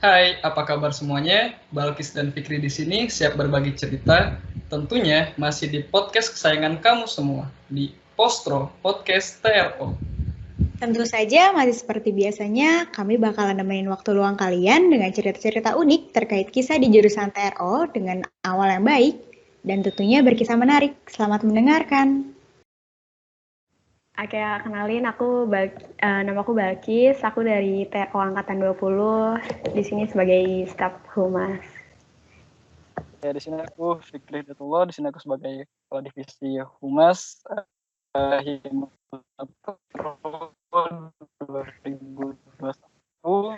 Hai, apa kabar semuanya? Balkis dan Fikri di sini siap berbagi cerita. Tentunya masih di podcast kesayangan kamu semua di Postro Podcast TRO. Tentu saja, masih seperti biasanya, kami bakalan nemenin waktu luang kalian dengan cerita-cerita unik terkait kisah di jurusan TRO dengan awal yang baik dan tentunya berkisah menarik. Selamat mendengarkan. Oke, kenalin nama aku Balkis, aku dari TRO Angkatan 20, di sini sebagai staf humas. Ya, di sini aku Fikri Datullah, di sini aku sebagai kepala divisi humas Himapro 2021.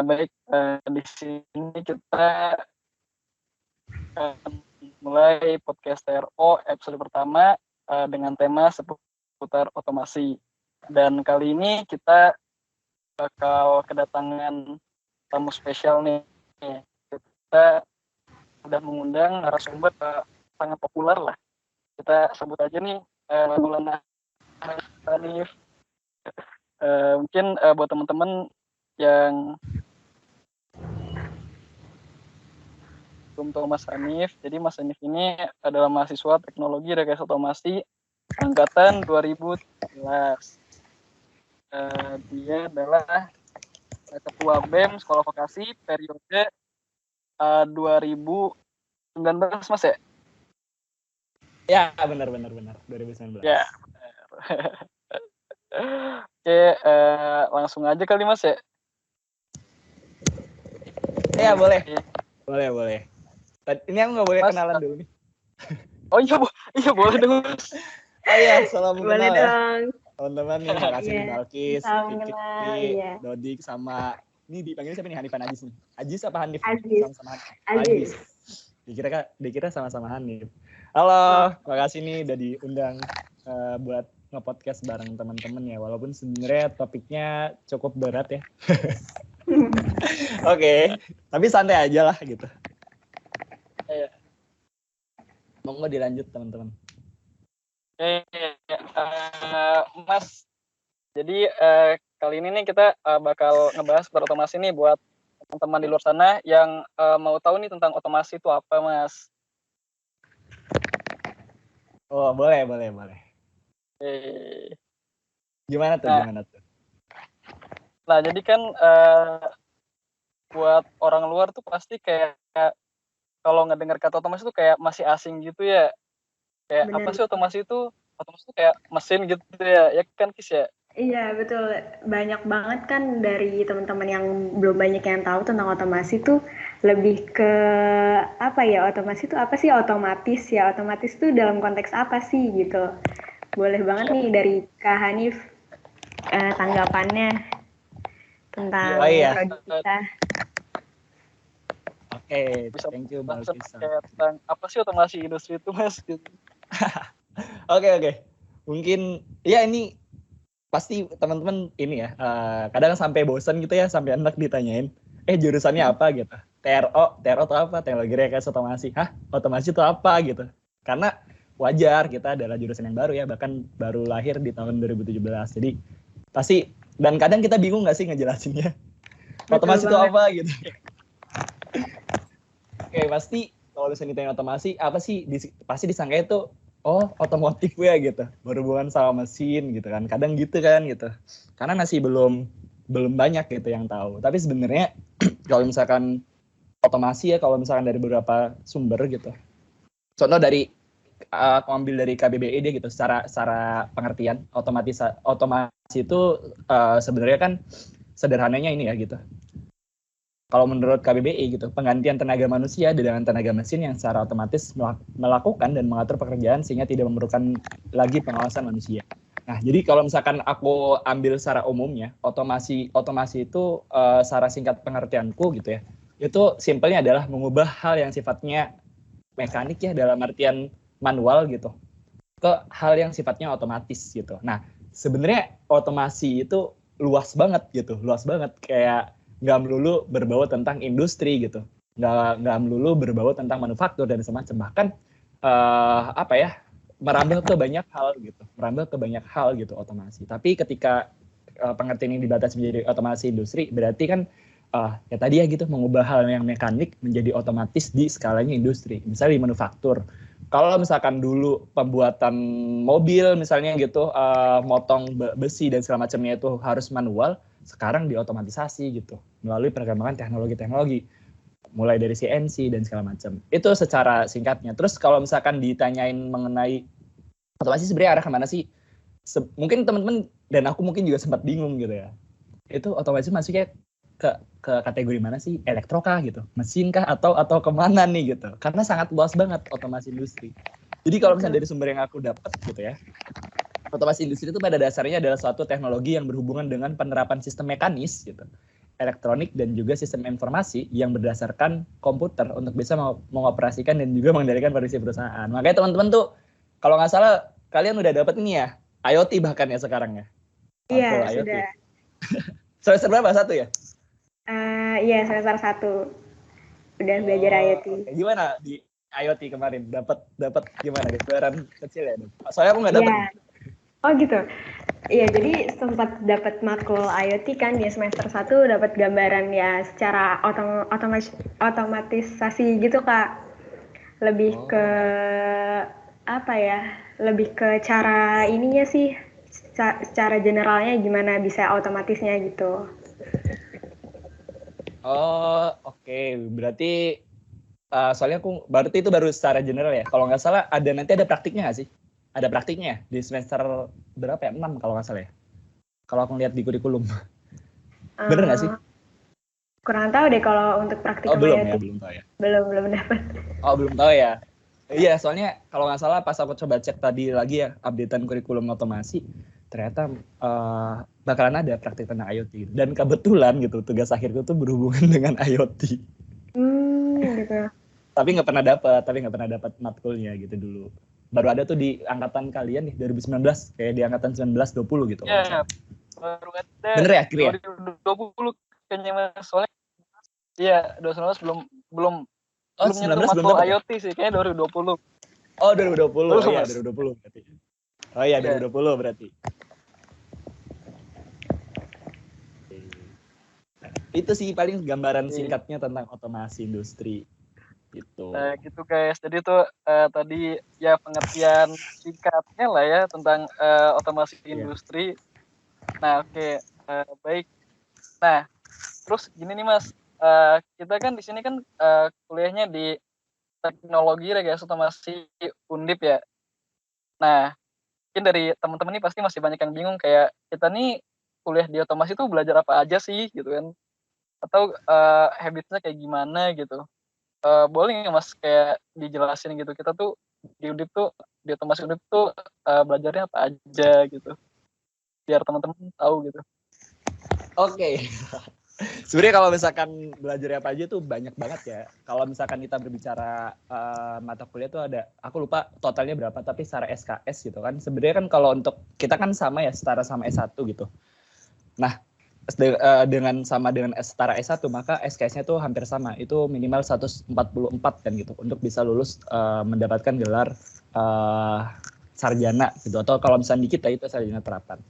Baik, di sini kita mulai podcast TRO episode pertama dengan tema seputar otomasi. Dan kali ini kita bakal kedatangan tamu spesial nih. Kita sudah mengundang narasumber sangat populer lah. Kita sebut aja nih Maulana Hanif. Mungkin buat teman-teman yang belum tahu Mas Hanif, jadi Mas Hanif ini adalah mahasiswa teknologi rekayasa otomasi angkatan 2013. Dia adalah ketua BEM Sekolah Vokasi periode 2019, Mas ya? Ya, benar 2019. Ya, benar. Oke, langsung aja kali Mas ya? Ya, boleh. Boleh. Ini aku nggak boleh Mas, kenalan dulu nih. Oh iya boleh dong. Oh iya, salam Boleh kenal ya. dong. Teman-teman nih, makasih Iya, nih Balkis, salam Fikri, kenal, iya. Dodik sama ini dipanggil siapa nih? Hanifan Ajis nih. Ajis apa Hanif? Aziz. Sama-sama Aziz. Dikira sama-sama Hanif. Halo, makasih nih udah diundang buat nge-podcast bareng teman-teman ya. Walaupun sebenarnya topiknya cukup berat ya. Oke, tapi santai aja lah gitu. Iya. Monggo dilanjut teman-teman. Mas, jadi kali ini nih kita bakal ngebahas berotomasi nih buat teman-teman di luar sana yang mau tahu nih tentang otomasi itu apa, Mas. Oh, boleh. Gimana tuh? Nah, jadi kan buat orang luar tuh pasti kayak kalau ngedengar kata otomasi tuh kayak masih asing gitu ya. Kayak Bener. apa sih otomasi itu? Otomasi itu kayak mesin gitu ya kan Kis ya? Iya, betul. Banyak banget kan dari teman-teman yang belum banyak yang tahu tentang otomasi tuh lebih ke apa ya, otomasi itu apa sih, otomatis ya. Otomatis tuh dalam konteks apa sih gitu. Boleh banget nih dari Kak Hanif tanggapannya tentang produk kita. Oke, Bisa thank you Balkis. tentang apa sih otomasi industri itu, Mas? Gitu. Oke. Mungkin ya ini pasti teman-teman ini ya kadang sampai bosan gitu ya, sampai anak ditanyain jurusannya apa gitu. TRO itu apa? Teknologi Rekayasa Otomasi. Hah? Otomasi itu apa gitu. Karena wajar, kita adalah jurusan yang baru ya, bahkan baru lahir di tahun 2017. Jadi pasti, dan kadang kita bingung nggak sih ngejelasinnya. Otomasi itu apa gitu. Oke, pasti kalau misalnya ditanya otomasi apa sih, pasti disangka itu otomotif ya gitu, berhubungan sama mesin gitu kan, kadang gitu kan gitu, karena masih belum banyak gitu yang tahu. Tapi sebenarnya kalau misalkan otomasi ya, kalau misalkan dari beberapa sumber gitu, contoh dari aku ambil dari KBBI dia gitu, secara pengertian otomasi itu sebenarnya kan sederhananya ini ya gitu. Kalau menurut KBBI gitu, penggantian tenaga manusia dengan tenaga mesin yang secara otomatis melakukan dan mengatur pekerjaan sehingga tidak memerlukan lagi pengawasan manusia. Nah, jadi kalau misalkan aku ambil secara umumnya, otomasi itu secara singkat pengertianku gitu ya, itu simpelnya adalah mengubah hal yang sifatnya mekanik ya, dalam artian manual gitu, ke hal yang sifatnya otomatis gitu. Nah, sebenarnya otomasi itu luas banget, kayak nggak melulu berbau tentang industri gitu, nggak melulu berbau tentang manufaktur dan semacam, bahkan merambah ke banyak hal gitu otomasi. Tapi ketika pengertian yang dibatasi menjadi otomasi industri, berarti kan ya tadi ya gitu, mengubah hal yang mekanik menjadi otomatis di skalanya industri. Misalnya di manufaktur. Kalau misalkan dulu pembuatan mobil misalnya gitu, motong besi dan segala macamnya itu harus manual, sekarang diotomatisasi gitu melalui perkembangan teknologi-teknologi. Mulai dari CNC dan segala macam. Itu secara singkatnya. Terus kalau misalkan ditanyain mengenai otomasi sebenarnya arah kemana sih? Mungkin teman-teman dan aku mungkin juga sempat bingung gitu ya. Itu otomasi masuknya ke kategori mana sih? Elektro kah gitu? Mesin kah? Atau kemana nih gitu? Karena sangat luas banget otomasi industri. Jadi kalau misalnya dari sumber yang aku dapat gitu ya, otomasi industri itu pada dasarnya adalah suatu teknologi yang berhubungan dengan penerapan sistem mekanis gitu, elektronik dan juga sistem informasi yang berdasarkan komputer untuk bisa mengoperasikan dan juga mengendalikan kondisi perusahaan. Makanya teman-teman tuh kalau nggak salah kalian udah dapat ini ya, IoT bahkan ya sekarang ya. Iya, IoT. sudah. Semester berapa? 1 ya? Iya, semester 1. Udah belajar IoT. Okay. Gimana di IoT kemarin? Dapat gimana? Gambaran kecil ya? Soalnya aku nggak dapat. Iya. Oh gitu. Iya, jadi sempat dapat matkul IoT kan di semester 1, dapat gambaran ya secara otomatisasi gitu Kak. Lebih ke apa ya? Lebih ke cara ininya sih, secara generalnya gimana bisa otomatisnya gitu. Oh, oke. Berarti soalnya berarti itu baru secara general ya. Kalau nggak salah nanti ada praktiknya nggak sih? Ada praktiknya ya? Di semester berapa ya? 6 kalau nggak salah ya. Kalau aku lihat di kurikulum. Bener nggak sih? Kurang tahu deh kalau untuk praktikum belum IoT. Ya, belum tahu ya. Belum dapat. Oh, belum tahu ya. Iya, soalnya kalau nggak salah pas aku coba cek tadi lagi ya, updatean kurikulum otomasi, ternyata bakalan ada praktik tentang IoT. Dan kebetulan gitu, tugas akhirku tuh berhubungan dengan IoT. Gitu. Tapi nggak pernah dapat matkulnya gitu dulu. Baru ada tuh di angkatan kalian nih 2019, kayak di angkatan 19-20 gitu. Iya, baru ada. Bener ya, Kri ya? 2020 kayaknya Mas, soalnya iya, 2019 belum Oh, belum nyentuh matkul IoT sih, kayaknya 2020. Oh, 2020. Belum, iya, Mas. 2020 berarti. Oh iya, 2020 berarti. Itu sih paling gambaran singkatnya tentang otomasi industri. Gitu. Nah, gitu guys. Jadi tuh tadi ya pengertian singkatnya lah ya tentang otomasi industri. Nah, oke. Baik. Nah, terus gini nih Mas. Kita kan di sini kan kuliahnya di teknologi rekayasa otomasi Undip ya. Nah, mungkin dari teman-teman ini pasti masih banyak yang bingung kayak kita nih kuliah di otomasi tuh belajar apa aja sih gitu kan. Atau habitnya kayak gimana gitu. Boleh nggak Mas kayak dijelasin gitu, kita tuh di Undip tuh, di otomasi Undip tuh belajarnya apa aja gitu, biar teman-teman tahu gitu. Oke. Sebenarnya kalau misalkan belajar apa aja tuh banyak banget ya. Kalau misalkan kita berbicara mata kuliah tuh ada, aku lupa totalnya berapa, tapi secara SKS gitu kan. Sebenarnya kan kalau untuk kita kan sama ya, setara sama S1 gitu. Nah, dengan setara S1 maka SKS-nya tuh hampir sama. Itu minimal 144 kan gitu untuk bisa lulus mendapatkan gelar sarjana gitu, atau kalau misalnya di kita itu sarjana terapan.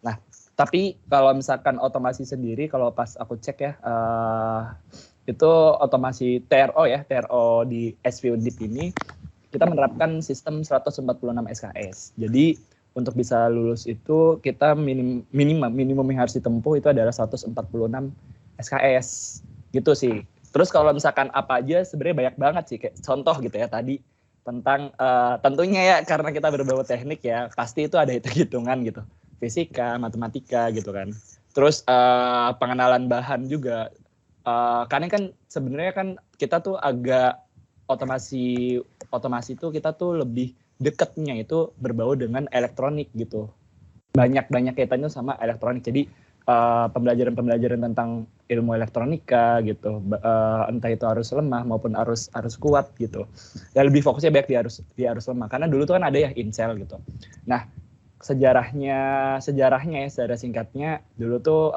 Nah, tapi kalau misalkan otomasi sendiri, kalau pas aku cek ya, itu otomasi TRO ya, TRO di SV Undip ini, kita menerapkan sistem 146 SKS. Jadi untuk bisa lulus itu kita minimum yang harus ditempuh itu adalah 146 SKS gitu sih. Terus kalau misalkan apa aja sebenarnya banyak banget sih, kayak contoh gitu ya tadi tentang tentunya ya karena kita berbau teknik ya, pasti itu ada hitung-hitungan gitu. Fisika, matematika gitu kan. Terus pengenalan bahan juga. Karena kan sebenarnya kan kita tuh agak otomasi itu kita tuh lebih dekatnya itu berbau dengan elektronik gitu. Banyak kaitannya sama elektronik. Jadi pembelajaran tentang ilmu elektronika gitu. Entah itu arus lemah maupun arus kuat gitu. Dan lebih fokusnya banyak di arus lemah. Karena dulu tuh kan ada ya Incel gitu. Nah, sejarahnya ya, sejarah singkatnya dulu tuh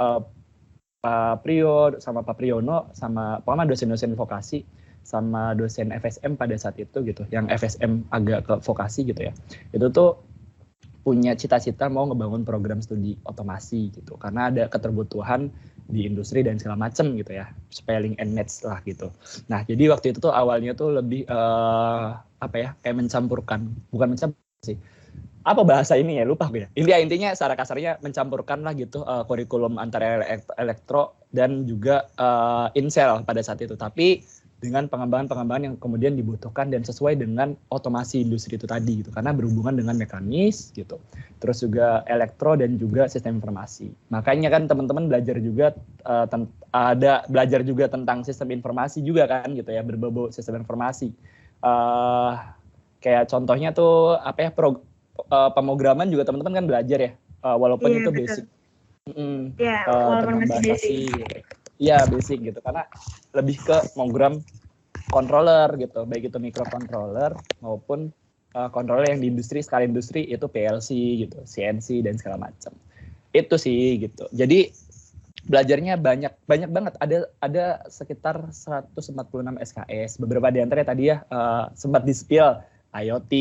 Pak Priyo sama Pak Priyono sama pokoknya dosen-dosen vokasi sama dosen FSM pada saat itu gitu, yang FSM agak ke vokasi gitu ya, itu tuh punya cita-cita mau ngebangun program studi otomasi gitu, karena ada keterbutuhan di industri dan segala macam gitu ya, spelling and match lah gitu. Nah jadi waktu itu tuh awalnya tuh lebih kayak mencampurkan, bukan mencampur sih, apa bahasa ini ya, lupa gue ya. Intinya secara kasarnya mencampurkan lah gitu kurikulum antara elektro dan juga insel pada saat itu, tapi dengan pengembangan-pengembangan yang kemudian dibutuhkan dan sesuai dengan otomasi industri itu tadi gitu, karena berhubungan dengan mekanis gitu, terus juga elektro dan juga sistem informasi. Makanya kan teman-teman belajar juga belajar juga tentang sistem informasi juga kan gitu ya, berbau sistem informasi. Kayak contohnya tuh pemrograman juga teman-teman kan belajar ya, walaupun itu basic. Walaupun masih basic. Iya basic gitu, karena lebih ke program controller gitu, baik itu microcontroller maupun controller yang di industri, skala industri itu PLC gitu, CNC dan segala macam. Itu sih gitu. Jadi belajarnya banyak banget. Ada sekitar 146 SKS. Beberapa di antaranya tadi ya sempat di-spill IoT,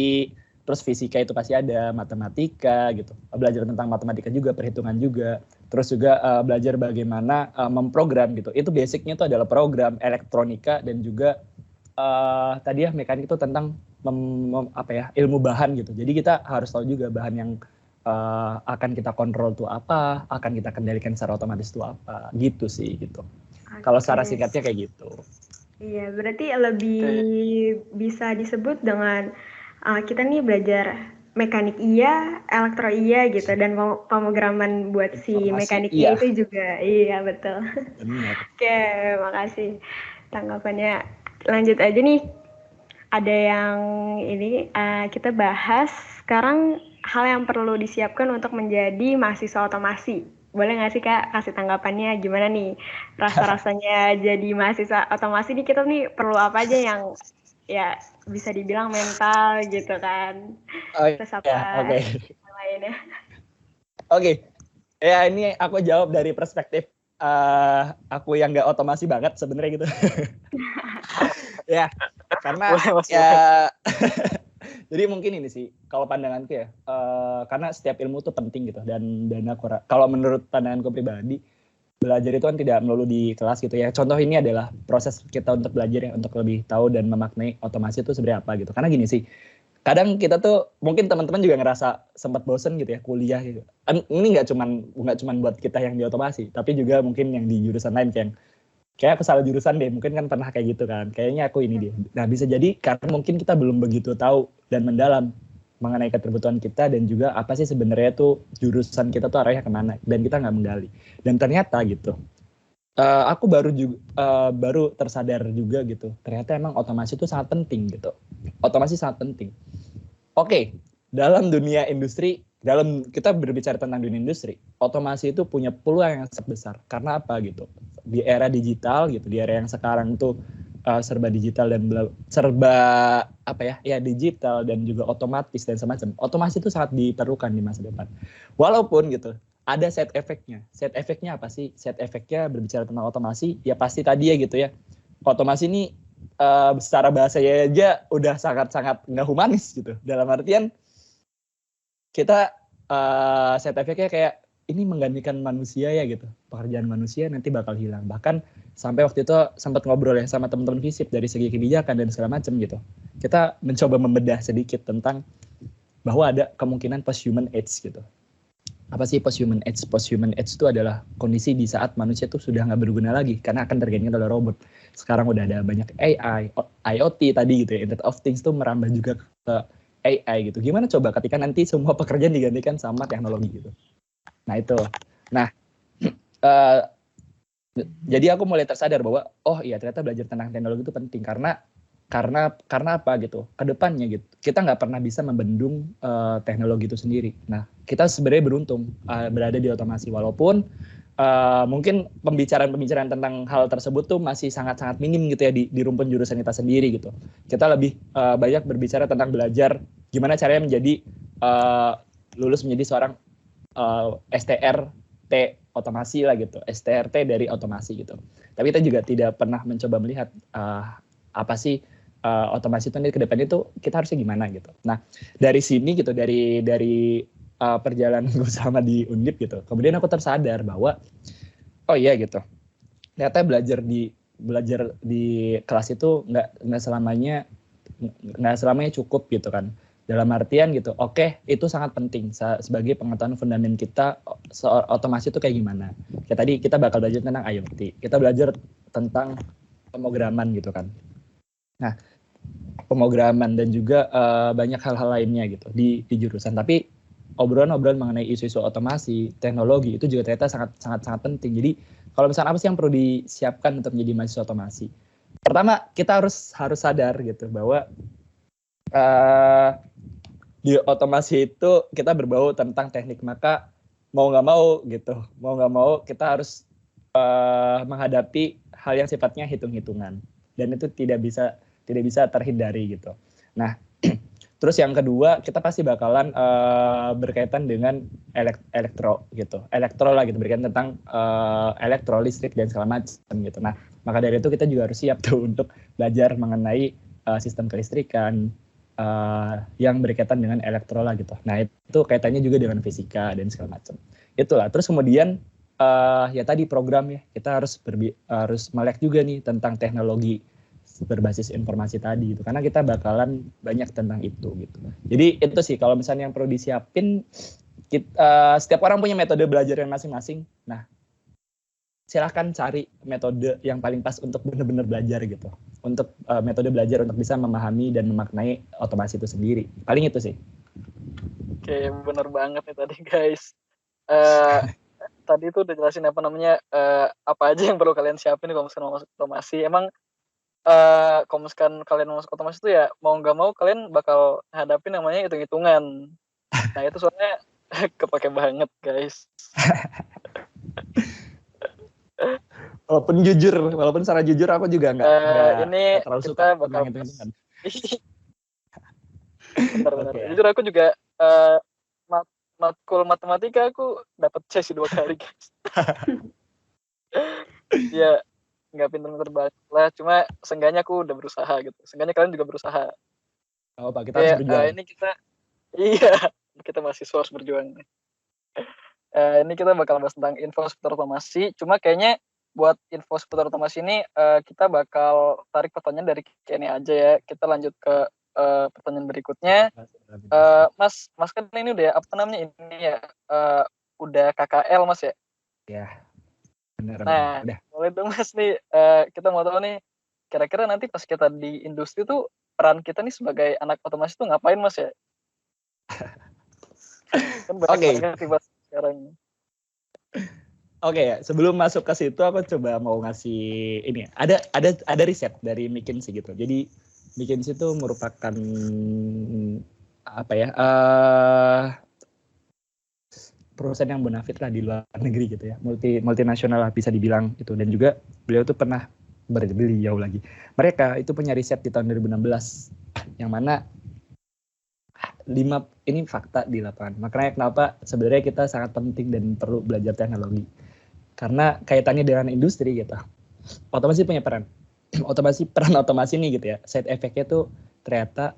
terus fisika itu pasti ada, matematika gitu. Belajar tentang matematika juga, perhitungan juga. Terus juga belajar bagaimana memprogram gitu. Itu basicnya itu adalah program, elektronika, dan juga tadi ya mekanik itu tentang ilmu bahan gitu. Jadi kita harus tahu juga bahan yang akan kita kontrol itu apa, akan kita kendalikan secara otomatis itu apa, gitu sih gitu. Kalau secara singkatnya kayak gitu. Iya, berarti lebih bisa disebut dengan kita nih belajar mekanik iya, elektro iya gitu, dan pemrograman buat si mekanik iya itu juga. Iya, betul. Benar. Oke, makasih tanggapannya. Lanjut aja nih, ada yang ini kita bahas sekarang hal yang perlu disiapkan untuk menjadi mahasiswa otomasi. Boleh nggak sih Kak kasih tanggapannya gimana nih rasa-rasanya jadi mahasiswa otomasi nih, kita nih perlu apa aja yang ya bisa dibilang mental gitu kan. Terus apa yang lainnya? Oke. Ya ini aku jawab dari perspektif aku yang nggak otomasi banget sebenarnya gitu. Ya, karena jadi mungkin ini sih kalau pandanganku ya, karena setiap ilmu tuh penting gitu, dan kalau menurut pandanganku pribadi, belajar itu kan tidak melulu di kelas gitu ya. Contoh ini adalah proses kita untuk belajar ya, untuk lebih tahu dan memaknai otomasi itu sebenarnya apa gitu. Karena gini sih, kadang kita tuh mungkin teman-teman juga ngerasa sempat bosen gitu ya kuliah gitu. Ini nggak cuman buat kita yang di otomasi, tapi juga mungkin yang di jurusan lain kayak aku salah jurusan deh, mungkin kan pernah kayak gitu kan, kayaknya aku ini deh. Nah bisa jadi karena mungkin kita belum begitu tahu dan mendalam mengenai keterbutuhan kita, dan juga apa sih sebenarnya tuh jurusan kita tuh arahnya kemana, dan kita nggak menggali. Dan ternyata gitu, aku baru tersadar juga gitu, ternyata emang otomasi itu sangat penting gitu. Otomasi sangat penting. Oke, dalam dunia industri, kita berbicara tentang dunia industri, otomasi itu punya peluang yang sangat besar. Karena apa gitu? Di era digital gitu, di era yang sekarang tuh serba digital dan digital dan juga otomatis dan semacam. Otomasi itu sangat diperlukan di masa depan. Walaupun gitu, ada side effect-nya. Side effect-nya apa sih? Side effect-nya berbicara tentang otomasi, ya pasti tadi ya gitu ya. Otomasi ini secara bahasanya aja udah sangat-sangat nggak humanis gitu. Dalam artian kita side effect-nya kayak ini menggantikan manusia ya gitu. Pekerjaan manusia nanti bakal hilang. Bahkan sampai waktu itu sempat ngobrol ya sama teman-teman FISIP dari segi kebijakan dan segala macam gitu. Kita mencoba membedah sedikit tentang bahwa ada kemungkinan post-human age gitu. Apa sih post-human age? Post-human age itu adalah kondisi di saat manusia itu sudah nggak berguna lagi karena akan tergantikan oleh robot. Sekarang udah ada banyak AI, IoT tadi gitu ya, Internet of Things tuh merambah juga ke AI gitu. Gimana coba ketika nanti semua pekerjaan digantikan sama teknologi gitu. Nah itu. Nah, jadi aku mulai tersadar bahwa oh iya ternyata belajar tentang teknologi itu penting karena apa gitu. Kedepannya gitu, kita nggak pernah bisa membendung teknologi itu sendiri. Nah, kita sebenarnya beruntung berada di otomasi, walaupun mungkin pembicaraan tentang hal tersebut tuh masih sangat-sangat minim gitu ya di rumpun jurusan kita sendiri gitu. Kita lebih banyak berbicara tentang belajar gimana caranya menjadi lulus menjadi seorang STRT otomasi lah gitu, STRT dari otomasi gitu. Tapi kita juga tidak pernah mencoba melihat apa sih otomasi itu nanti ke depan itu kita harusnya gimana gitu. Nah dari sini gitu, dari perjalanan gue selama di Undip gitu, kemudian aku tersadar bahwa oh iya gitu, ternyata belajar di kelas itu nggak selamanya cukup gitu kan. Dalam artian gitu, oke, itu sangat penting sebagai pengetahuan fundament kita soal otomasi itu kayak gimana. Kayak tadi kita bakal belajar tentang IoT, kita belajar tentang pemrograman gitu kan. Nah, pemrograman dan juga banyak hal-hal lainnya gitu di jurusan. Tapi obrolan mengenai isu-isu otomasi, teknologi itu juga ternyata sangat penting. Jadi kalau misalnya apa sih yang perlu disiapkan untuk menjadi mahasiswa otomasi? Pertama, kita harus sadar gitu bahwa di otomasi itu kita berbau tentang teknik, maka mau nggak mau kita harus menghadapi hal yang sifatnya hitung-hitungan, dan itu tidak bisa terhindari gitu. Nah, terus yang kedua, kita pasti bakalan berkaitan dengan elektro lah gitu, berkaitan tentang elektro, listrik dan segala macam gitu. Nah, maka dari itu kita juga harus siap tuh untuk belajar mengenai sistem kelistrikan yang berkaitan dengan elektro lah gitu. Nah, itu kaitannya juga dengan fisika dan segala macam. Itulah. Terus kemudian ya tadi program ya, kita harus melek juga nih tentang teknologi berbasis informasi tadi gitu, karena kita bakalan banyak tentang itu gitu. Jadi itu sih kalau misalnya yang perlu disiapin, setiap orang punya metode belajar yang masing-masing. Nah, silahkan cari metode yang paling pas untuk benar-benar belajar gitu, untuk metode belajar untuk bisa memahami dan memaknai otomasi itu sendiri. Paling itu sih. Oke, bener banget nih tadi guys. Tadi tuh udah jelasin apa aja yang perlu kalian siapin kalau misalkan mau masuk otomasi. Emang kalau misalkan kalian mau masuk otomasi itu ya mau nggak mau kalian bakal hadapin namanya hitung-hitungan. Nah itu soalnya kepake banget guys. Walaupun secara jujur aku juga nggak terlalu suka bakal hitung-hitungan. Benar-benar. Okay. Jujur aku juga matkul matematika aku dapat C 2 kali guys. Ya nggak pinter-pinter banget lah, cuma seenggaknya aku udah berusaha gitu. Seenggaknya kalian juga berusaha. Oh Pak, kita harus berjuang. Kita mahasiswa harus berjuang. Ini kita bakal bahas tentang info seputar otomasi. Cuma kayaknya buat info seputar otomasi ini kita bakal tarik pertanyaan dari Kenny aja ya. Kita lanjut ke pertanyaan berikutnya. Mas kan ini udah udah KKL Mas ya? Ya. Benar. Nah, boleh dong Mas nih, kita mau tahu nih, kira-kira nanti pas kita di industri tuh peran kita nih sebagai anak otomasi tuh ngapain Mas ya? Kan banyak banget Mas sekarang. Oke ya, sebelum masuk ke situ aku coba mau ngasih ini. Ada riset dari McKinsey gitu. Jadi McKinsey itu merupakan perusahaan yang bonafit lah di luar negeri gitu ya, multinasional lah bisa dibilang itu, dan juga beliau tuh pernah mereka itu punya riset di tahun 2016 yang mana 5 ini fakta di lapangan. Makanya kenapa sebenarnya kita sangat penting dan perlu belajar teknologi, karena kaitannya dengan industri gitu. Otomasi punya peran otomasi nih gitu ya, side effect-nya tuh ternyata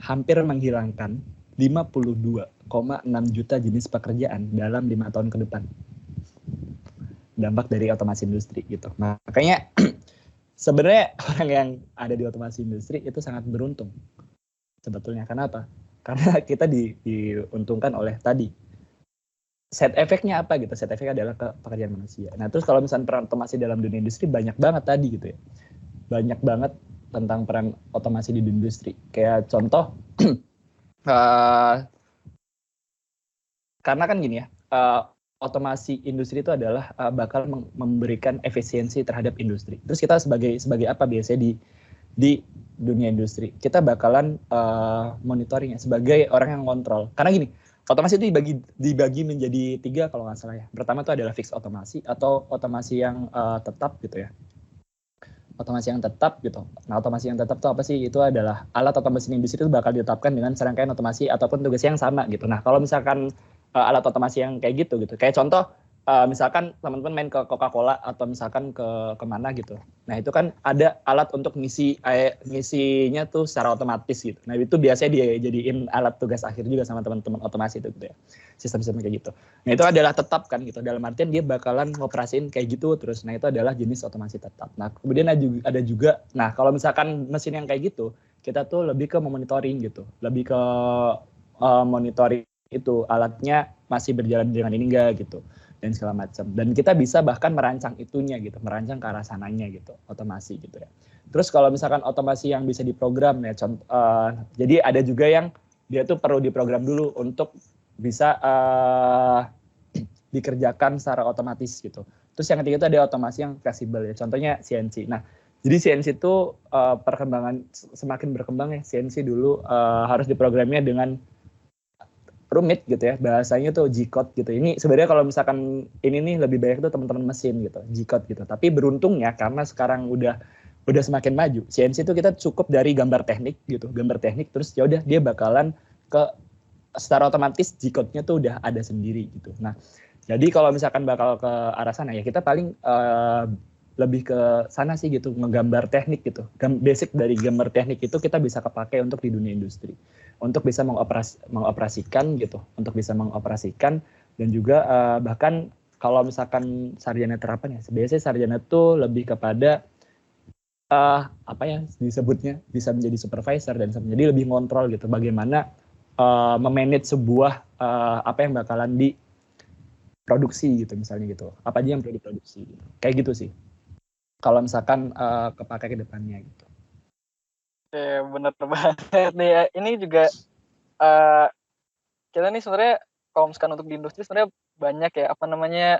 hampir menghilangkan 52,6 juta jenis pekerjaan dalam 5 tahun ke depan. Dampak dari otomasi industri gitu. Makanya sebenarnya orang yang ada di otomasi industri itu sangat beruntung sebetulnya. Kenapa? Karena kita diuntungkan oleh tadi. Side effect-nya apa gitu? Side effect adalah pekerjaan manusia. Nah terus kalau misalnya peran otomasi dalam dunia industri banyak banget tadi gitu ya. Banyak banget tentang peran otomasi di dunia industri. Kayak contoh, karena kan gini ya, otomasi industri itu adalah bakal memberikan efisiensi terhadap industri. Terus kita sebagai apa biasanya di dunia industri, kita bakalan monitoringnya sebagai orang yang kontrol. Karena gini, otomasi itu dibagi menjadi 3 kalau nggak salah ya. Pertama itu adalah fixed otomasi atau otomasi yang tetap gitu ya. Otomasi yang tetap gitu. Nah, otomasi yang tetap itu apa sih? Itu adalah alat otomasi industri itu bakal ditetapkan dengan serangkaian otomasi ataupun tugas yang sama gitu. Nah, kalau misalkan alat otomasi yang kayak gitu. Kayak contoh misalkan teman-teman main ke Coca-Cola atau misalkan ke kemana gitu. Nah itu kan ada alat untuk ngisinya tuh secara otomatis gitu. Nah itu biasanya dia jadiin alat tugas akhir juga sama teman-teman otomasi itu gitu ya. Sistem-sistem kayak gitu. Nah itu adalah tetap kan gitu. Dalam artian dia bakalan ngoperasiin kayak gitu terus. Nah itu adalah jenis otomasi tetap. Nah kemudian ada juga, nah kalau misalkan mesin yang kayak gitu, kita tuh lebih ke monitoring gitu. Lebih ke monitoring itu alatnya masih berjalan dengan ini enggak gitu. Dan segala macam. Dan kita bisa bahkan merancang itunya gitu, merancang ke arah sananya gitu, otomasi gitu ya. Terus kalau misalkan otomasi yang bisa diprogram ya, jadi ada juga yang dia tuh perlu diprogram dulu untuk bisa dikerjakan secara otomatis gitu. Terus yang ketiga itu ada otomasi yang fleksibel ya, contohnya CNC. Nah, jadi CNC itu perkembangan semakin berkembang ya, CNC dulu harus diprogramnya dengan rumit gitu ya, bahasanya tuh G-code gitu. Ini sebenarnya kalau misalkan ini nih lebih banyak tuh teman-teman mesin gitu, G-code gitu. Tapi beruntungnya karena sekarang udah semakin maju, CNC itu kita cukup dari gambar teknik gitu, gambar teknik terus ya udah dia bakalan ke secara otomatis G-code-nya tuh udah ada sendiri gitu. Nah, jadi kalau misalkan bakal ke arah sana ya kita paling lebih ke sana sih gitu, ngegambar teknik gitu. Basic dari gambar teknik itu kita bisa kepake untuk di dunia industri. Untuk bisa mengoperasikan gitu, untuk bisa mengoperasikan dan juga bahkan kalau misalkan sarjana terapan ya, biasanya sarjana tuh lebih kepada apa ya disebutnya bisa menjadi supervisor dan menjadi lebih ngontrol gitu, bagaimana memanage sebuah apa yang bakalan diproduksi gitu misalnya gitu, apa aja yang perlu diproduksi gitu. Kayak gitu sih. Kalau misalkan kepake ke depannya gitu. Oke, bener banget nih ya. Ini juga kita nih sebenarnya kalau misalkan untuk di industri sebenarnya banyak ya apa namanya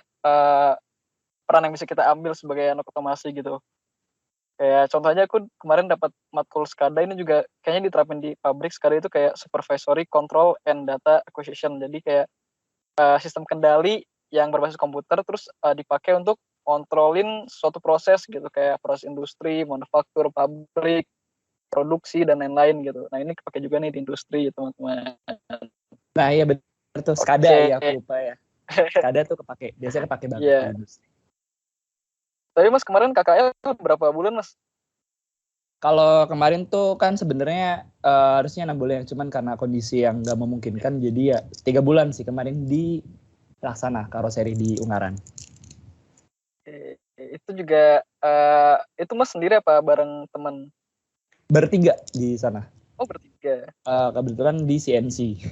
peran yang bisa kita ambil sebagai anak otomasi gitu. Kayak contohnya aku kemarin dapat matkul SCADA, ini juga kayaknya diterapin di pabrik. SCADA itu kayak supervisory control and data acquisition. Jadi kayak sistem kendali yang berbasis komputer terus dipakai untuk kontrolin suatu proses gitu, kayak proses industri, manufaktur, pabrik, produksi dan lain-lain gitu. Nah ini kepake juga nih di industri teman-teman. Nah iya betul tuh SCADA ya, aku lupa ya. SCADA tuh biasanya kepake banget di industri. Tapi Mas kemarin KKL berapa bulan Mas? Kalau kemarin tuh kan sebenarnya harusnya 6 bulan, cuman karena kondisi yang nggak memungkinkan jadi ya 3 bulan sih kemarin di Laksana Karoseri di Ungaran. Itu juga itu Mas sendiri apa bareng teman? Bertiga di sana. Oh bertiga. Kebetulan di CNC.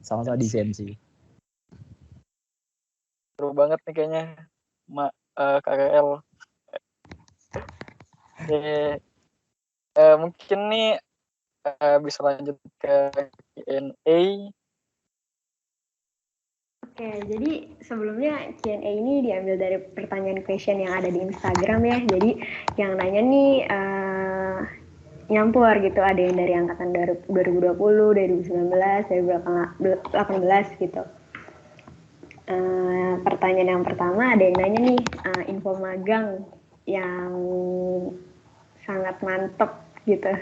Sama-sama di CNC. Seru banget nih kayaknya KKL. Mungkin nih bisa lanjut ke Q&A. Oke, jadi sebelumnya Q&A ini diambil dari pertanyaan question yang ada di Instagram ya. Jadi yang nanya nih nyampur gitu, ada yang dari angkatan 2020, 2019, 2018 gitu. Pertanyaan yang pertama ada yang nanya nih, info magang yang sangat mantep gitu.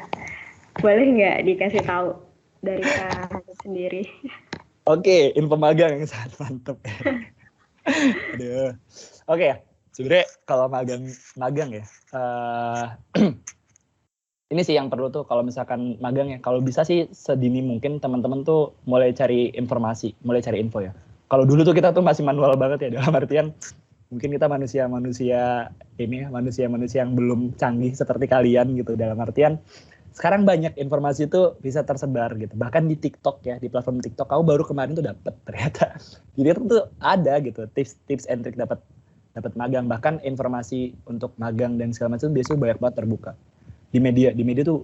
Boleh nggak dikasih tahu dari Kak sendiri? Oke, info magang yang sangat mantep. Aduh. Oke, sebenarnya kalau magang ya, ini sih yang perlu tuh kalau misalkan magang ya, kalau bisa sih sedini mungkin teman-teman tuh mulai cari informasi, mulai cari info ya. Kalau dulu tuh kita tuh masih manual banget ya, dalam artian mungkin kita manusia-manusia yang belum canggih seperti kalian gitu, dalam artian sekarang banyak informasi itu bisa tersebar gitu, bahkan di TikTok ya, di platform TikTok aku baru kemarin tuh dapet ternyata, jadi tuh ada gitu tips and trick dapat magang, bahkan informasi untuk magang dan segala macam biasanya banyak banget terbuka di media tuh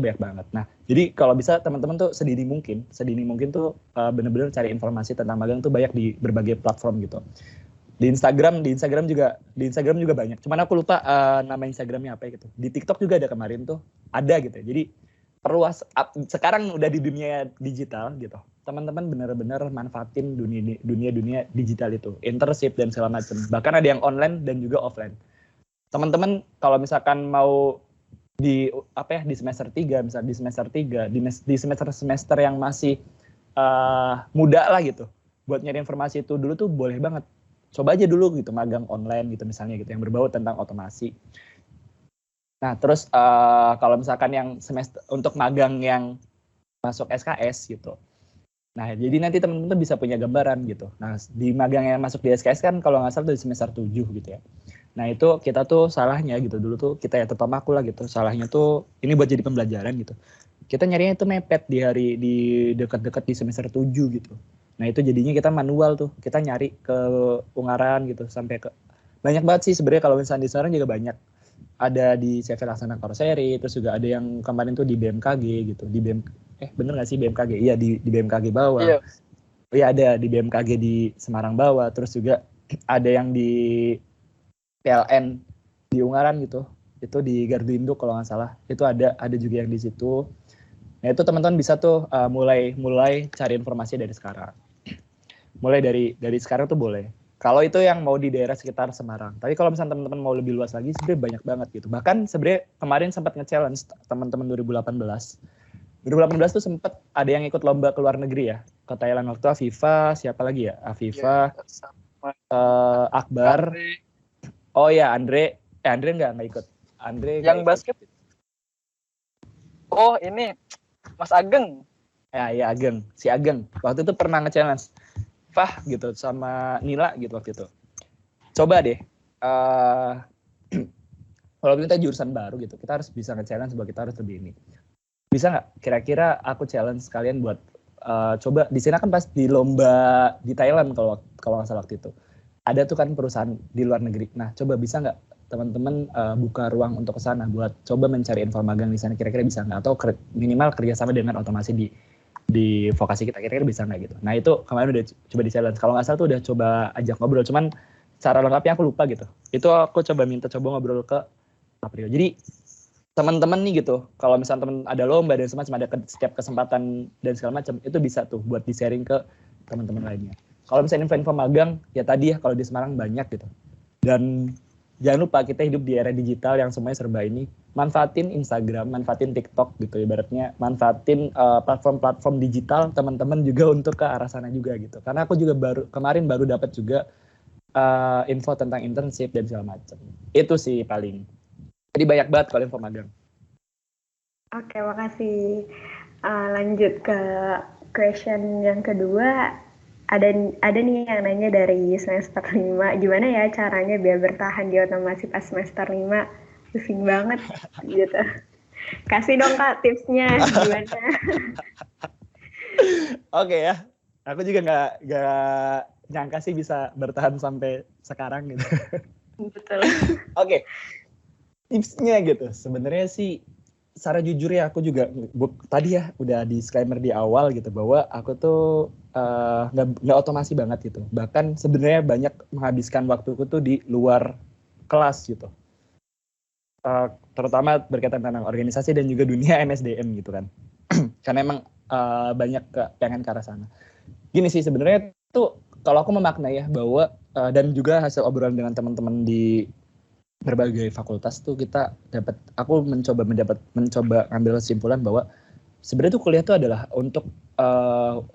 banyak banget. Nah jadi kalau bisa teman-teman tuh sedini mungkin tuh benar-benar cari informasi tentang magang tuh banyak di berbagai platform gitu. Di Instagram juga banyak. Cuman aku lupa nama Instagramnya apa gitu. Di TikTok juga ada kemarin tuh ada gitu. Jadi perluas. Sekarang udah di dunia digital gitu. Teman-teman benar-benar manfaatin dunia digital itu, internship dan segala macam. Bahkan ada yang online dan juga offline. Teman-teman kalau misalkan mau di semester 3 misalnya di semester yang masih muda lah gitu. Buat nyari informasi itu dulu tuh boleh banget coba aja dulu gitu magang online gitu misalnya gitu yang berbau tentang otomasi. Nah terus kalau misalkan yang semester untuk magang yang masuk SKS gitu. Nah jadi nanti teman-teman bisa punya gambaran gitu. Nah di magang yang masuk di SKS kan kalau nggak salah tuh di semester 7 gitu ya. Nah itu kita tuh salahnya gitu dulu tuh kita ya terutama aku lah gitu. Salahnya tuh ini buat jadi pembelajaran gitu. Kita nyarinya itu mepet di dekat-dekat di semester 7 gitu. Nah itu jadinya kita manual tuh. Kita nyari ke Ungaran gitu sampai ke banyak banget sih sebenarnya kalau misalnya di sana juga banyak. Ada di CV Laksana Korseri, terus juga ada yang kemarin tuh di BMKG gitu. Bener nggak sih BMKG? Iya di BMKG bawah. Iya. Iya ada di BMKG di Semarang bawah. Terus juga ada yang di PLN di Ungaran gitu. Itu di Gardu Induk kalau nggak salah. Itu ada juga yang di situ. Nah itu teman-teman bisa tuh mulai cari informasi dari sekarang. Mulai dari sekarang tuh boleh. Kalau itu yang mau di daerah sekitar Semarang. Tapi kalau misalnya teman-teman mau lebih luas lagi, sebenarnya banyak banget gitu. Bahkan sebenarnya kemarin sempat nge-challenge teman-teman 2018. 2018 tuh sempat ada yang ikut lomba ke luar negeri ya. Ke Thailand waktu Afifa, siapa lagi ya? Afifa, Akbar. Andre. Oh ya, Andre nggak ikut. Andre Yang basket. Oh ini Mas Ageng. Ya Ageng, si Ageng. Waktu itu pernah nge-challenge Fah gitu sama Nila gitu waktu itu. Coba deh. Kalau kita jurusan baru gitu, kita harus bisa nge-challenge bahwa kita harus lebih ini. Bisa nggak? Kira-kira aku challenge kalian buat coba di sini kan pas di lomba di Thailand kalau nggak salah waktu itu. Ada tuh kan perusahaan di luar negeri. Nah, coba bisa nggak teman-teman buka ruang untuk ke sana buat coba mencari info magang di sana kira-kira bisa nggak atau minimal kerjasama dengan otomasi di vokasi kita kira-kira bisa nggak gitu. Nah itu kemarin udah coba di challenge. Kalau nggak salah tuh udah coba ajak ngobrol. Cuman cara lengkapnya aku lupa gitu. Itu aku coba ngobrol ke April. Jadi teman-teman nih gitu. Kalau misalnya teman ada lomba dan semacam ada setiap kesempatan dan segala macam itu bisa tuh buat di sharing ke teman-teman lainnya. Kalau misalnya info magang ya tadi ya kalau di Semarang banyak gitu. Dan jangan lupa kita hidup di era digital yang semuanya serba ini. Manfaatin Instagram, manfaatin TikTok gitu ibaratnya, manfaatin platform-platform digital teman-teman juga untuk ke arah sana juga gitu. Karena aku juga kemarin baru dapat juga info tentang internship dan segala macam. Itu sih paling. Jadi banyak banget kalau info magang. Oke, makasih. Lanjut ke question yang kedua. Ada nih yang nanya dari semester 5, gimana ya caranya biar bertahan di otomasi pas semester 5? Pusing banget gitu. Kasih dong Kak tipsnya gimana? Oke ya, aku juga nggak nyangka sih bisa bertahan sampai sekarang gitu. Betul. Oke, tipsnya gitu. Sebenarnya sih, secara jujur ya aku juga tadi ya udah disclaimer di awal gitu bahwa aku tuh nggak otomasi banget gitu. Bahkan sebenarnya banyak menghabiskan waktuku tuh di luar kelas gitu. Terutama berkaitan tentang organisasi dan juga dunia MSDM gitu kan. Karena emang banyak pengen ke arah sana. Gini sih sebenarnya tuh kalau aku memaknai ya bahwa dan juga hasil obrolan dengan teman-teman di berbagai fakultas tuh aku mencoba ngambil kesimpulan bahwa sebenarnya tuh kuliah tuh adalah untuk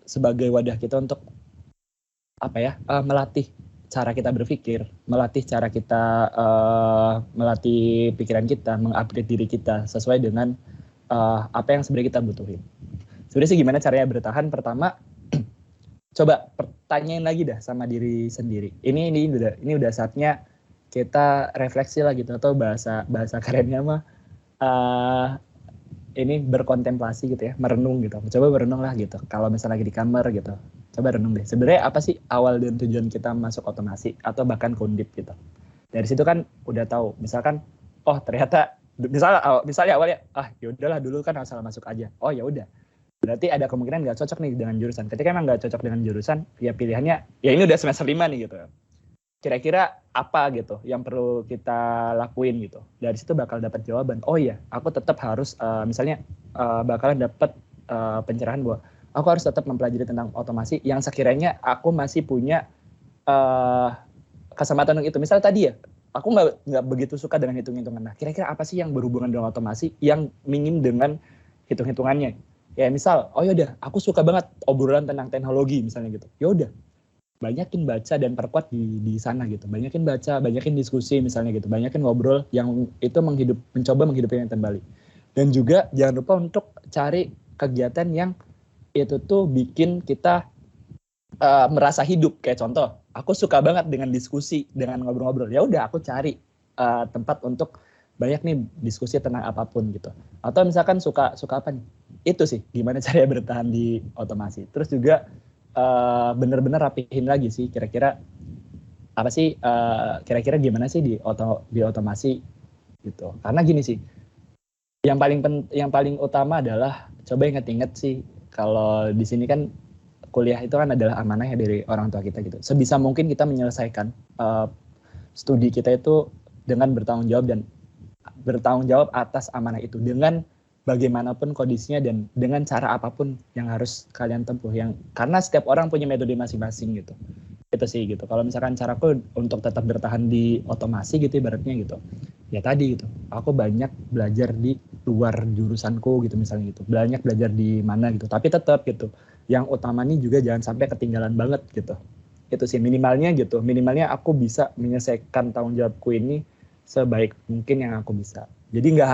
sebagai wadah kita untuk melatih cara kita berpikir, melatih cara kita melatih pikiran kita, mengupgrade diri kita sesuai dengan apa yang sebenarnya kita butuhin. Sebenarnya sih gimana caranya bertahan? Pertama, coba pertanyain lagi dah sama diri sendiri. Ini udah saatnya kita refleksi lah gitu, atau bahasa kerennya mah ini berkontemplasi gitu ya, merenung gitu. Coba merenung lah gitu. Kalau misalnya lagi di kamar gitu, coba renung deh. Sebenarnya apa sih awal dan tujuan kita masuk otomasi atau bahkan kondip gitu. Dari situ kan udah tahu. Misalkan, oh ternyata misalnya awalnya ya udahlah dulu kan asal masuk aja. Oh ya udah. Berarti ada kemungkinan nggak cocok nih dengan jurusan. Ketika emang nggak cocok dengan jurusan, ya pilihannya ya ini udah semester 5 nih gitu. Kira-kira apa gitu yang perlu kita lakuin gitu. Dari situ bakal dapat jawaban. Oh iya, aku tetap harus misalnya bakalan dapat pencerahan bahwa aku harus tetap mempelajari tentang otomasi yang sekiranya aku masih punya kesempatan untuk itu. Misalnya tadi ya, aku nggak begitu suka dengan hitung-hitungan. Nah, kira-kira apa sih yang berhubungan dengan otomasi yang minim dengan hitung-hitungannya? Ya misal, oh yaudah, aku suka banget obrolan tentang teknologi misalnya gitu. Yaudah, banyakin baca dan perkuat di sana gitu. Banyakin baca, banyakin diskusi misalnya gitu. Banyakin ngobrol yang itu mencoba menghidupkan kembali. Dan juga jangan lupa untuk cari kegiatan yang itu tuh bikin kita merasa hidup. Kayak contoh, aku suka banget dengan diskusi, dengan ngobrol-ngobrol. Ya udah aku cari tempat untuk banyak nih diskusi tentang apapun gitu. Atau misalkan suka apa nih? Itu sih gimana caranya bertahan di otomasi. Terus juga bener-bener rapihin lagi sih kira-kira apa sih kira-kira gimana sih di otomasi gitu. Karena gini sih. Yang paling utama adalah coba inget-inget sih kalau di sini kan kuliah itu kan adalah amanah ya dari orang tua kita gitu. Sebisa mungkin kita menyelesaikan studi kita itu dengan bertanggung jawab atas amanah itu dengan bagaimanapun kondisinya dan dengan cara apapun yang harus kalian tempuh karena setiap orang punya metode masing-masing gitu. Itu sih gitu. Kalau misalkan caraku untuk tetap bertahan di otomasi gitu ibaratnya gitu. Ya tadi gitu. Aku banyak belajar di luar jurusanku gitu misalnya gitu. Banyak belajar di mana gitu. Tapi tetap gitu. Yang utama nih juga jangan sampai ketinggalan banget gitu. Itu sih minimalnya gitu. Minimalnya aku bisa menyelesaikan tanggung jawabku ini sebaik mungkin yang aku bisa. Jadi nggak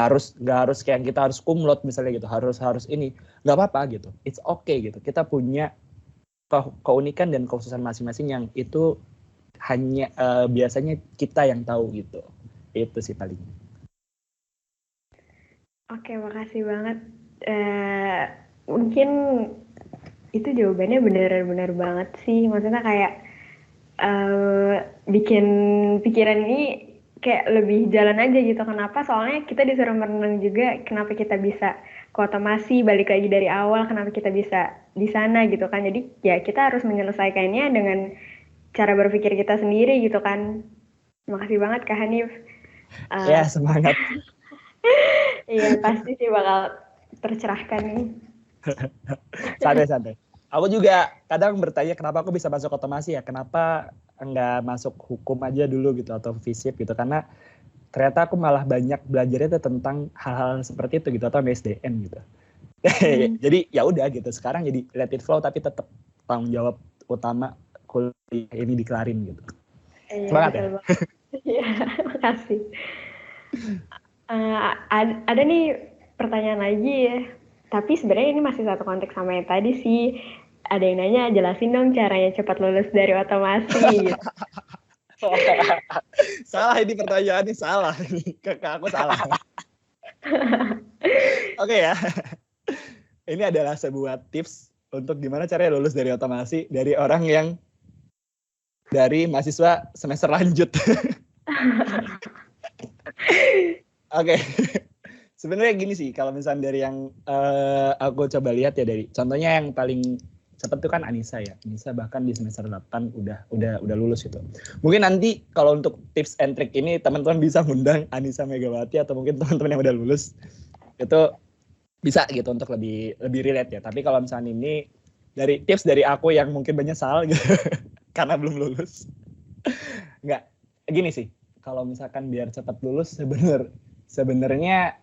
harus kayak kita harus kumlot misalnya gitu. Harus ini. Nggak apa-apa gitu. It's okay gitu. Kita punya keunikan dan kekhususan masing-masing yang itu hanya biasanya kita yang tahu gitu. Itu sih paling. Oke, makasih banget. Mungkin itu jawabannya benar-benar banget sih. Maksudnya kayak bikin pikiran ini kayak lebih jalan aja gitu. Kenapa? Soalnya kita disuruh merenung juga kenapa kita bisa ke otomasi, balik lagi dari awal, kenapa kita bisa di sana gitu kan. Jadi ya kita harus menyelesaikannya dengan cara berpikir kita sendiri gitu kan. Makasih banget Kak Hanif. Ya, semangat. Iya, pasti sih bakal tercerahkan nih. Santai. Aku juga kadang bertanya kenapa aku bisa masuk otomasi ya. Kenapa enggak masuk hukum aja dulu gitu atau FISIP gitu. Karena ternyata aku malah banyak belajarnya tentang hal-hal seperti itu gitu atau SDM gitu. Jadi ya udah gitu. Sekarang jadi let it flow tapi tetap tanggung jawab utama kuliah ini dikelarin gitu. Semangat ya. Iya, makasih. Ada nih pertanyaan lagi ya. Tapi sebenarnya ini masih satu konteks sama yang tadi sih. Ada yang nanya, jelasin dong caranya cepat lulus dari otomasi. Gitu. Salah ini pertanyaannya, salah. Kakak aku salah. Oke ya. Ini adalah sebuah tips untuk gimana caranya lulus dari otomasi dari orang yang dari mahasiswa semester lanjut. Oke. Sebenarnya gini sih, kalau misalnya dari yang aku coba lihat ya dari contohnya yang paling cepat itu kan Anissa ya. Anissa bahkan di semester 8 udah lulus gitu. Mungkin nanti kalau untuk tips and trick ini teman-teman bisa ngundang Anissa Megawati atau mungkin teman-teman yang udah lulus itu bisa gitu untuk lebih relate ya. Tapi kalau misalnya ini dari tips dari aku yang mungkin menyesal gitu karena belum lulus. Enggak, gini sih. Kalau misalkan biar cepat lulus sebenarnya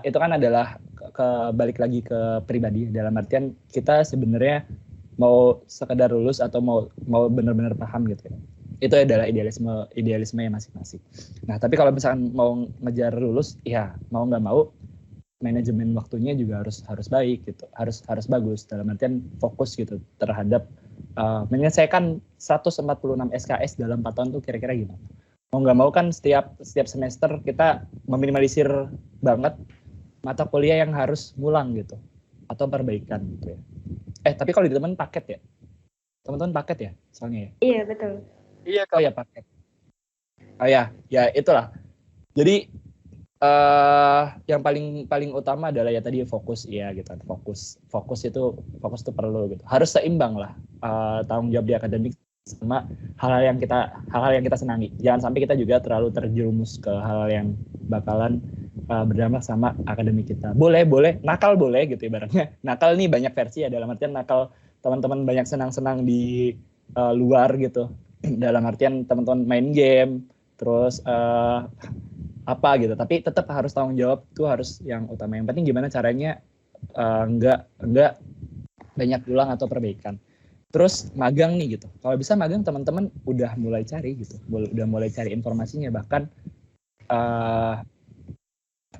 itu kan adalah balik lagi ke pribadi dalam artian kita sebenarnya mau sekedar lulus atau mau benar-benar paham gitu ya. Itu adalah idealisme yang masing-masing. Nah, tapi kalau misalkan mau ngejar lulus ya mau nggak mau manajemen waktunya juga harus baik gitu. Harus bagus dalam artian fokus gitu terhadap menyelesaikan 146 SKS dalam 4 tahun tuh kira-kira gimana. Mau nggak mau kan setiap semester kita meminimalisir banget mata kuliah yang harus ngulang gitu atau perbaikan gitu ya. Tapi kalau di teman paket ya, teman-teman paket ya soalnya ya. Iya betul. Iya Oh ya paket. Oh ya itulah. Jadi yang paling utama adalah ya tadi fokus ya gitu. Fokus itu perlu gitu. Harus seimbang lah tanggung jawab di akademik sama hal-hal yang kita senangi. Jangan sampai kita juga terlalu terjerumus ke hal yang bakalan berdampak sama akademik kita. Boleh nakal boleh gitu ibaratnya. Nakal nih banyak versi ya dalam artian nakal teman-teman banyak senang-senang di luar gitu. Dalam artian teman-teman main game terus apa gitu. Tapi tetap harus tanggung jawab itu harus yang utama. Yang penting gimana caranya enggak banyak ulang atau perbaikan. Terus magang nih gitu. Kalau bisa magang teman-teman udah mulai cari gitu. Udah mulai cari informasinya, bahkan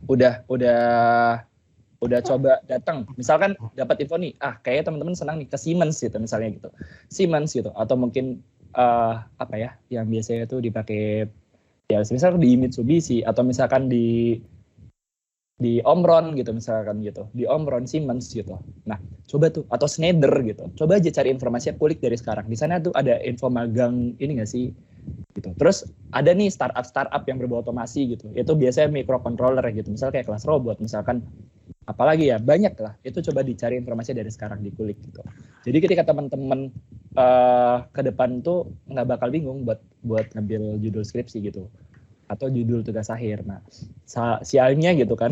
udah coba datang. Misalkan dapat info nih, kayaknya teman-teman senang nih ke Siemens gitu misalnya gitu. Siemens gitu, atau mungkin apa ya yang biasanya itu dipakai ya misalkan di Mitsubishi atau misalkan di Omron gitu misalkan gitu, di Omron Siemens gitu. Nah, coba tuh atau Schneider gitu. Coba aja cari informasinya, kulik dari sekarang. Di sana tuh ada info magang ini nggak sih? Gitu. Terus ada nih startup yang berbau otomasi gitu. Itu biasanya microcontroller gitu. Misal kayak kelas robot, misalkan apalagi ya banyak lah. Itu coba dicari informasinya dari sekarang, dikulik gitu. Jadi ketika teman-teman ke depan tuh nggak bakal bingung buat ngambil judul skripsi gitu atau judul tugas akhir. Nah, sialnya gitu kan,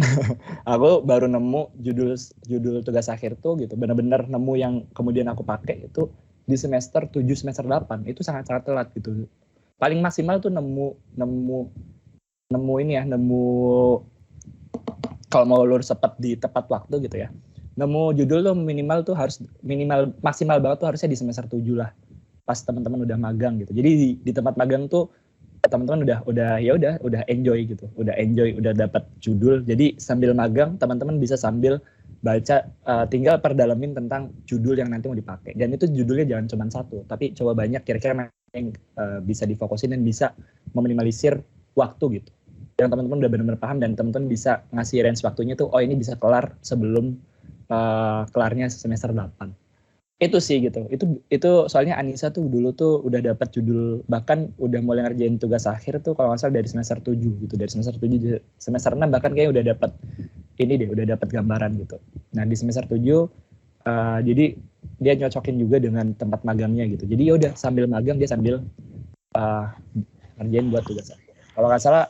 aku baru nemu judul tugas akhir tuh gitu, benar-benar nemu yang kemudian aku pakai itu di semester 7, semester 8, itu sangat-sangat telat gitu. Paling maksimal tuh nemu kalau mau lulus cepat di tepat waktu gitu ya. Nemu judul tuh minimal maksimal banget tuh harusnya di semester 7 lah. Pas teman-teman udah magang gitu. Jadi di tempat magang tuh teman-teman udah enjoy gitu, udah dapat judul. Jadi sambil magang teman-teman bisa sambil baca, tinggal perdalamin tentang judul yang nanti mau dipakai. Dan itu judulnya jangan cuma satu, tapi coba banyak, kira-kira yang bisa difokusin dan bisa meminimalisir waktu gitu. Yang teman-teman udah benar-benar paham dan teman-teman bisa ngasih range waktunya tuh, ini bisa kelar sebelum kelarnya semester 8. Itu sih gitu. Itu soalnya Anissa tuh dulu tuh udah dapat judul, bahkan udah mulai ngerjain tugas akhir tuh kalau nggak salah dari semester 7 gitu. Dari semester 7 semester 6 bahkan kayak udah dapat gambaran gitu. Nah, di semester 7 jadi dia nyocokin juga dengan tempat magangnya gitu. Jadi ya udah sambil magang dia sambil ngerjain buat tugas akhir. Kalau nggak salah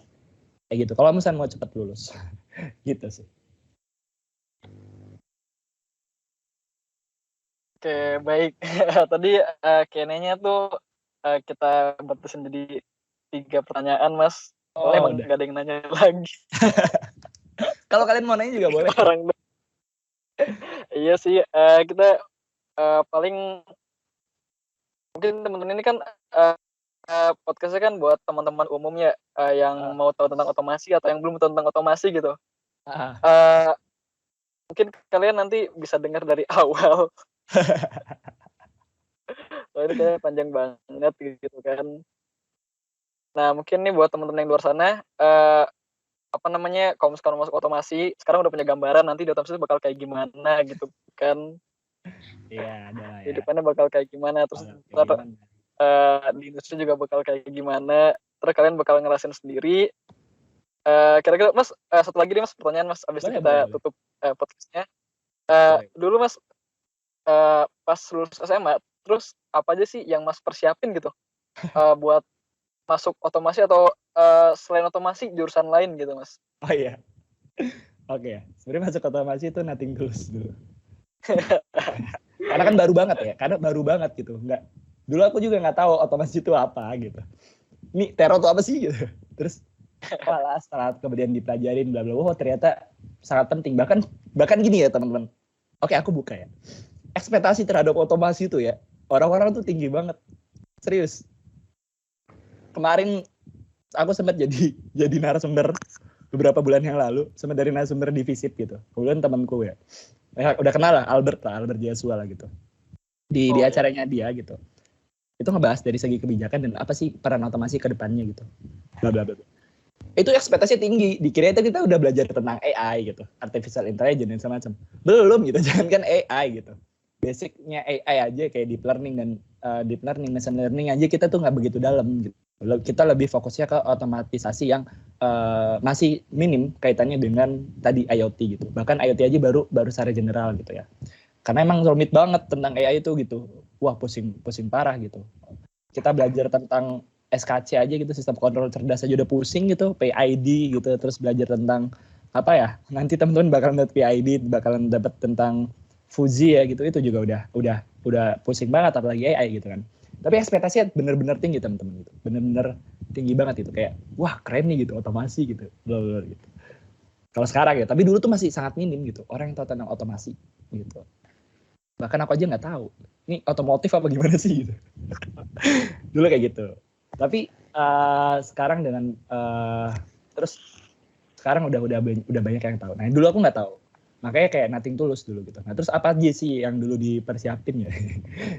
kayak gitu. Kalau misalnya mau cepat lulus. Gitu sih. Oke, baik. Tadi Q&A-nya tuh kita batasin jadi 3 pertanyaan, Mas. Soalnya emang nggak ada yang nanya lagi. Kalau kalian mau nanya juga boleh. Iya sih, kita paling mungkin teman-teman ini kan podcastnya kan buat teman-teman umum ya, yang mau tahu tentang otomasi atau yang belum tahu tentang otomasi gitu. Mungkin kalian nanti bisa dengar dari awal. Ini kayak panjang banget gitu kan. Nah, mungkin nih buat teman-teman yang di luar sana, kalau misalkan masuk otomasi, sekarang udah punya gambaran nanti di otomasi bakal kayak gimana gitu kan. Iya, ada ya. Di depannya bakal kayak gimana, terus di industri juga bakal kayak gimana, terus kalian bakal ngerasain sendiri. Kira-kira Mas, satu lagi nih Mas, pertanyaan Mas, abis itu kita tutup podcastnya. Dulu Mas, pas lulus SMA, terus apa aja sih yang Mas persiapin gitu buat masuk otomasi atau selain otomasi jurusan lain gitu Mas? Oh iya. Oke ya. Sebenarnya masuk otomasi itu nothing tulus dulu. Karena kan baru banget gitu. Dulu aku juga nggak tahu otomasi itu apa gitu. Ini Tero itu apa sih gitu. Terus setelah kemudian dipelajarin bla bla, ternyata sangat penting. Bahkan gini ya teman-teman. Oke, aku buka ya. Ekspektasi terhadap otomasi itu ya, orang-orang tuh tinggi banget. Serius. Kemarin aku sempat jadi narasumber beberapa bulan yang lalu, sempat dari narasumber di Visip gitu. Kemudian temanku ya, udah kenal lah, Albert Joshua lah gitu. Di acaranya dia gitu. Itu ngebahas dari segi kebijakan dan apa sih peran otomasi ke depannya gitu. Bla bla bla. Itu ekspektasinya tinggi. Dikira itu kita udah belajar tentang AI gitu, artificial intelligence dan semacam. Belum gitu, jangankan AI gitu. Basicnya AI aja kayak deep learning, machine learning aja kita tuh nggak begitu dalam gitu. Kita lebih fokusnya ke otomatisasi yang masih minim kaitannya dengan tadi IoT gitu. Bahkan IoT aja baru secara general gitu ya. Karena emang rumit banget tentang AI itu gitu. Wah, pusing parah gitu. Kita belajar tentang SKC aja gitu, sistem kontrol cerdas aja udah pusing gitu, PID gitu, terus belajar tentang apa ya? Nanti teman-teman bakalan dapat PID, bakalan dapat tentang Fuji ya gitu, itu juga udah pusing banget apalagi AI gitu kan. Tapi ekspektasinya bener-bener tinggi teman-teman gitu. Bener-bener tinggi banget itu, kayak wah keren nih gitu otomasi gitu. Gitu. Kalau sekarang ya, tapi dulu tuh masih sangat minim gitu orang yang tahu tentang otomasi gitu. Bahkan aku aja nggak tahu ini otomotif apa gimana sih gitu. Dulu kayak gitu. Tapi sekarang dengan terus sekarang udah banyak yang tahu. Nah dulu aku nggak tahu, makanya kayak nothing tulus dulu gitu. Nah terus apa aja sih yang dulu dipersiapin ya?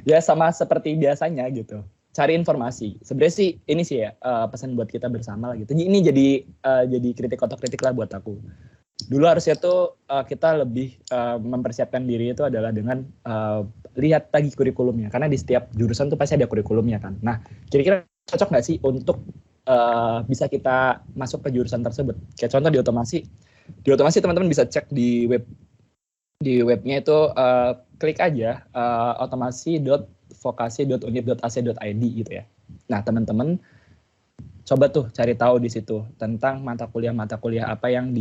Ya sama seperti biasanya gitu, cari informasi. Sebenarnya sih ini sih ya pesan buat kita bersama lah gitu. Ini jadi kritik otokritik lah buat aku. Dulu harusnya tuh kita lebih mempersiapkan diri itu adalah dengan lihat lagi kurikulumnya, karena di setiap jurusan tuh pasti ada kurikulumnya kan. Nah kira-kira cocok nggak sih untuk bisa kita masuk ke jurusan tersebut? Kayak contoh di otomasi teman-teman bisa cek di webnya itu klik aja otomasi.vokasi.unip.ac.id gitu ya. Nah teman-teman coba tuh cari tahu di situ tentang mata kuliah apa yang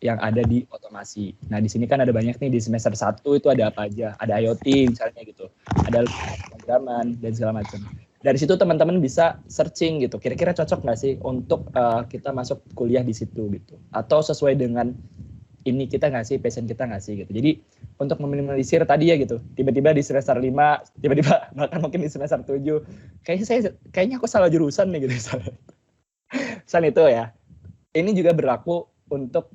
yang ada di otomasi. Nah, di sini kan ada banyak nih, di semester 1 itu ada apa aja. Ada IoT misalnya gitu. Ada pemrograman dan segala macam. Dari situ teman-teman bisa searching gitu. Kira-kira cocok nggak sih untuk kita masuk kuliah di situ gitu. Atau sesuai dengan ini kita nggak sih, passion kita nggak sih gitu. Jadi untuk meminimalisir tadi ya gitu. Tiba-tiba di semester 5, tiba-tiba bahkan mungkin di semester 7, kayaknya aku salah jurusan nih gitu. Misalnya itu ya. Ini juga berlaku untuk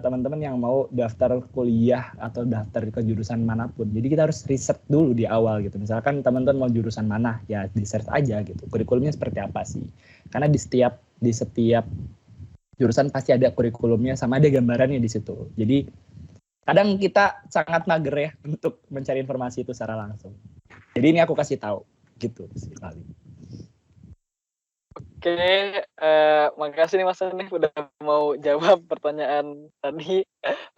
teman-teman yang mau daftar kuliah atau daftar ke jurusan manapun. Jadi kita harus riset dulu di awal gitu. Misalkan teman-teman mau jurusan mana, ya di search aja gitu. Kurikulumnya seperti apa sih? Karena di setiap jurusan pasti ada kurikulumnya sama ada gambarannya di situ. Jadi kadang kita sangat mager ya untuk mencari informasi itu secara langsung. Jadi ini aku kasih tahu gitu sih kali. Oke, makasih nih Mas Hanif udah mau jawab pertanyaan tadi.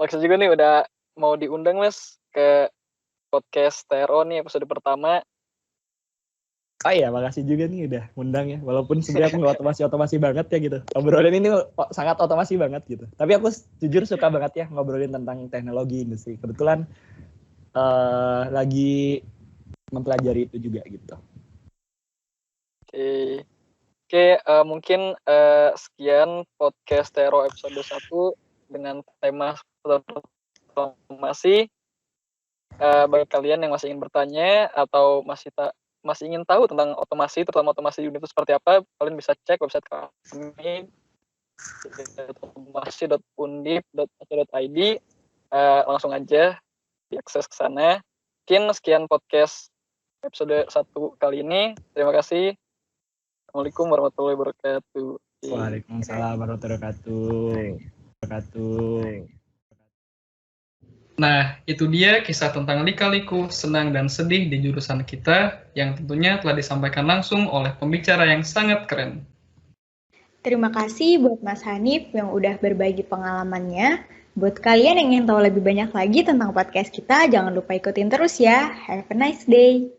Maksud juga nih udah mau diundang Mas ke podcast TRO nih episode pertama. Oh iya, makasih juga nih udah ngundang ya. Walaupun sebenarnya aku nggak otomasi banget ya gitu. Obrolan ini sangat otomasi banget gitu. Tapi aku jujur suka banget ya ngobrolin tentang teknologi industri. Kebetulan lagi mempelajari itu juga gitu. Oke, mungkin sekian podcast TRO episode 1 dengan tema otomasi. Bagi kalian yang masih ingin bertanya atau masih ingin tahu tentang otomasi, terutama otomasi di unit itu seperti apa, kalian bisa cek website kami otomasi.undip.ac.id. Langsung aja diakses ke sana. Mungkin sekian podcast episode 1 kali ini. Terima kasih. Assalamualaikum warahmatullahi wabarakatuh. Waalaikumsalam warahmatullahi wabarakatuh. Nah, itu dia kisah tentang lika-liku, senang dan sedih di jurusan kita yang tentunya telah disampaikan langsung oleh pembicara yang sangat keren. Terima kasih buat Mas Hanif yang udah berbagi pengalamannya. Buat kalian yang ingin tahu lebih banyak lagi tentang podcast kita, jangan lupa ikutin terus ya. Have a nice day.